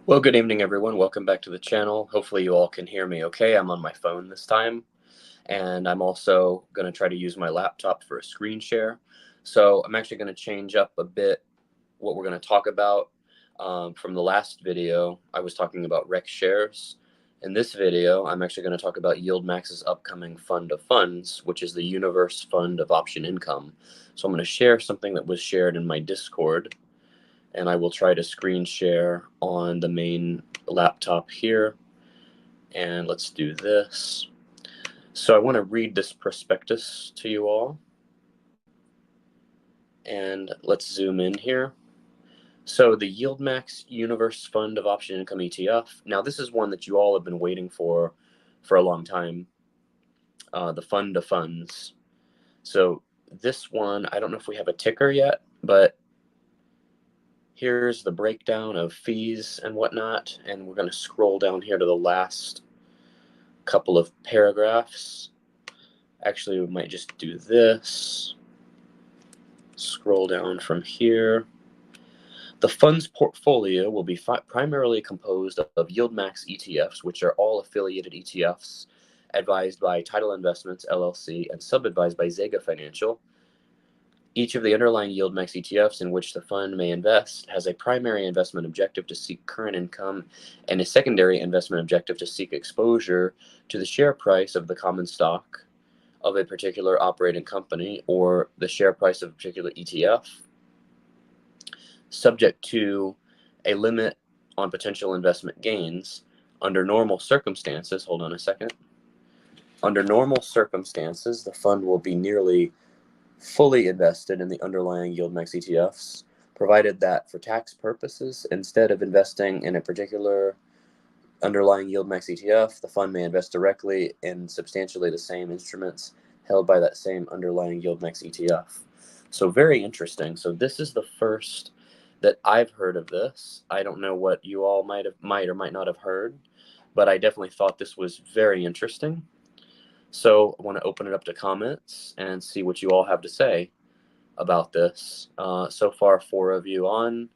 Well, good evening, everyone. Welcome back to the channel. Hopefully you all can hear me okay. I'm on my phone this time, and I'm also going to try to use my laptop for a screen share. So I'm actually going to change up a bit what we're going to talk about. From the last video, I was talking about Rec shares. In this video, I'm actually going to talk about YieldMax's upcoming fund of funds, which is the Universe Fund of Option Income. So I'm going to share something that was shared in my Discord, and I will try to screen share on the main laptop here. And let's do this. So I want to read this prospectus to you all. And let's zoom in here. So the YieldMax Universe Fund of Option Income ETF. Now this is one that you all have been waiting for a long time. The fund of funds. So this one, I don't know if we have a ticker yet, but here's the breakdown of fees and whatnot, and we're going to scroll down here to the last couple of paragraphs. Actually, we might just do this. Scroll down from here. The fund's portfolio will be primarily composed of YieldMax ETFs, which are all affiliated ETFs advised by Title Investments, LLC, and sub-advised by Zega Financial. Each of the underlying YieldMax ETFs in which the fund may invest has a primary investment objective to seek current income and a secondary investment objective to seek exposure to the share price of the common stock of a particular operating company or the share price of a particular ETF, subject to a limit on potential investment gains. Under normal circumstances, hold on a second. Under normal circumstances, the fund will be nearly fully invested in the underlying YieldMax ETFs, provided that for tax purposes, instead of investing in a particular underlying YieldMax ETF, the fund may invest directly in substantially the same instruments held by that same underlying YieldMax ETF. So very interesting. So this is the first that I've heard of this. I don't know what you all might or might not have heard, but I definitely thought this was very interesting. So I want to open it up to comments and see what you all have to say about this. So far, 4 of you on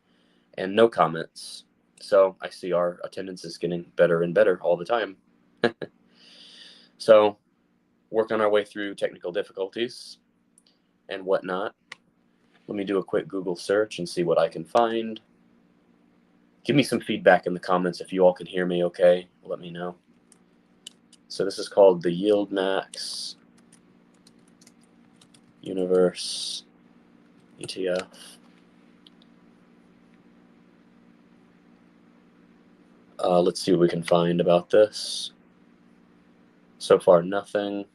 and no comments. So I see our attendance is getting better and better all the time. So working our way through technical difficulties and whatnot. Let me do a quick Google search and see what I can find. Give me some feedback in the comments if you all can hear me okay. Let me know. So this is called the YieldMax Universe ETF. Let's see what we can find about this. So far, nothing.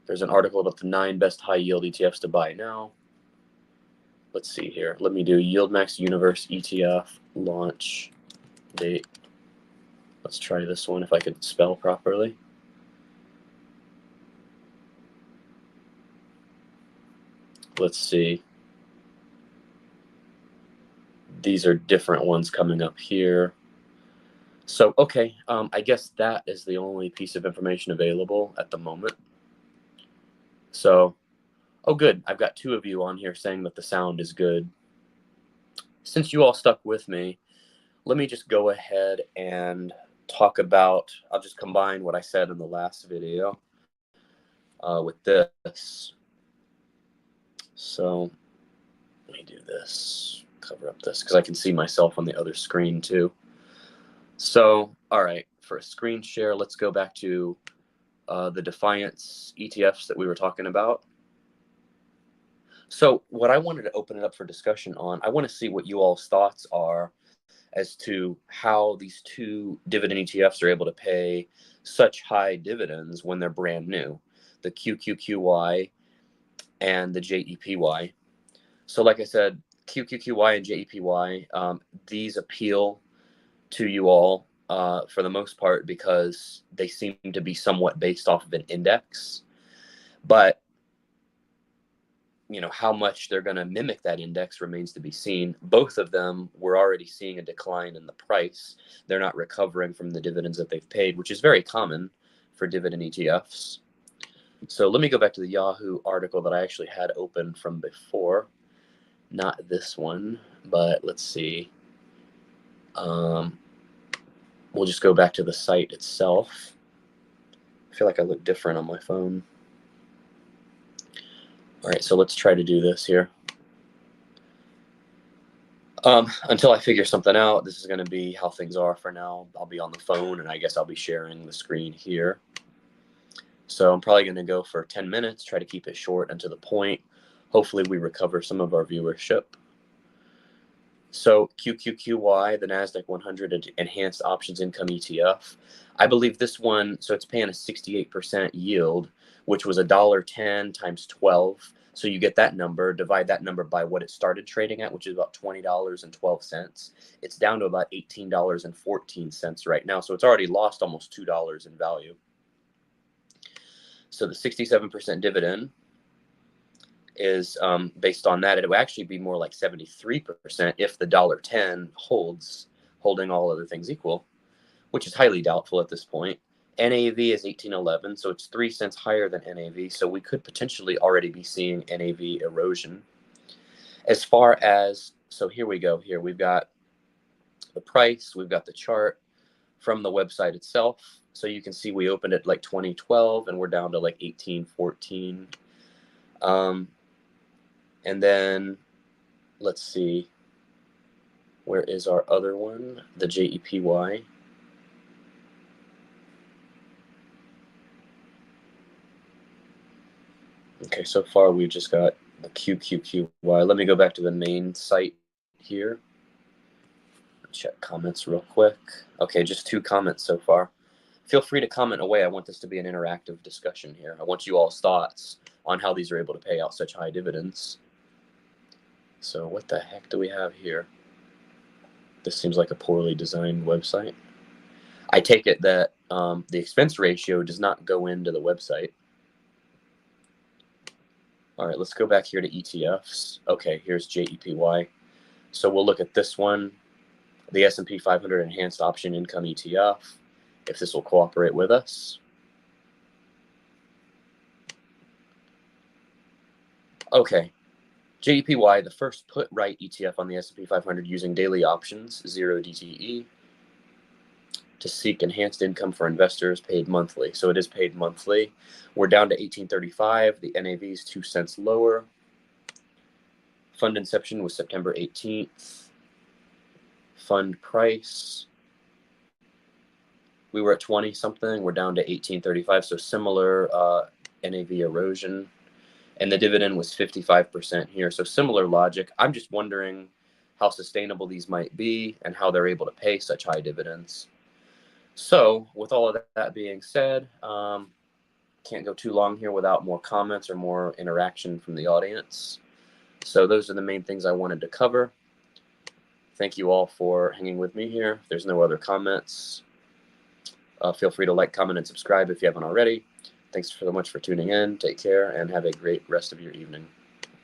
There's an article about the 9 best high yield ETFs to buy now. Let's see here. Let me do YieldMax Universe ETF launch date. Let's try this one if I could spell properly. Let's see. These are different ones coming up here. So, okay, I guess that is the only piece of information available at the moment. So, oh good, I've got 2 of you on here saying that the sound is good. Since you all stuck with me, let me just go ahead and talk about, I'll just combine what I said in the last video with this. So let me do this, cover up this, because I can see myself on the other screen too. So, all right, for a screen share, let's go back to the Defiance ETFs that we were talking about. So what I wanted to open it up for discussion on, I want to see what you all's thoughts are as to how these 2 dividend ETFs are able to pay such high dividends when they're brand new, the QQQY and the JEPY. So like I said, QQQY and JEPY, these appeal to you all for the most part because they seem to be somewhat based off of an index. But you know, how much they're going to mimic that index remains to be seen. Both of them were already seeing a decline in the price. They're not recovering from the dividends that they've paid, which is very common for dividend ETFs. So let me go back to the Yahoo article that I actually had open from before. Not this one, but let's see. we'll just go back to the site itself. I feel like I look different on my phone. All right, so let's try to do this here. Until I figure something out, this is going to be how things are for now. I'll be on the phone, and I guess I'll be sharing the screen here. So I'm probably going to go for 10 minutes, try to keep it short and to the point. Hopefully we recover some of our viewership. So QQQY, the NASDAQ 100 Enhanced Options Income ETF. I believe this one, so it's paying a 68% yield, which was $1.10 times 12. So you get that number, divide that number by what it started trading at, which is about $20.12. It's down to about $18.14 right now. So it's already lost almost $2 in value. So the 67% dividend is based on that. It would actually be more like 73% if the $1.10 holds, holding all other things equal, which is highly doubtful at this point. NAV is 1811, so it's 3 cents higher than NAV. So we could potentially already be seeing NAV erosion. As far as, so here we go. Here we've got the price, we've got the chart from the website itself. So you can see we opened at like 2012 and we're down to like 1814. And then let's see, where is our other one? The JEPY. Okay, so far we've just got the QQQY. Let me go back to the main site here. Check comments real quick. Okay, just 2 comments so far. Feel free to comment away. I want this to be an interactive discussion here. I want you all's thoughts on how these are able to pay out such high dividends. So what the heck do we have here? This seems like a poorly designed website. I take it that the expense ratio does not go into the website. All right, let's go back here to ETFs. Okay, here's JEPY. So we'll look at this one, the S&P 500 Enhanced Option Income ETF, if this will cooperate with us. Okay, JEPY, the first put-right ETF on the S&P 500 using daily options, 0 DTE, to seek enhanced income for investors paid monthly. So it is paid monthly. We're down to 1835. The NAV is 2 cents lower. Fund inception was September 18th. Fund price, we were at 20 something. We're down to 1835. So similar NAV erosion. And the dividend was 55% here. So similar logic. I'm just wondering how sustainable these might be and how they're able to pay such high dividends. So with all of that being said, can't go too long here without more comments or more interaction from the audience. So those are the main things I wanted to cover. Thank you all for hanging with me here. If there's no other comments, feel free to like, comment, and subscribe if you haven't already. Thanks so much for tuning in. Take care and have a great rest of your evening.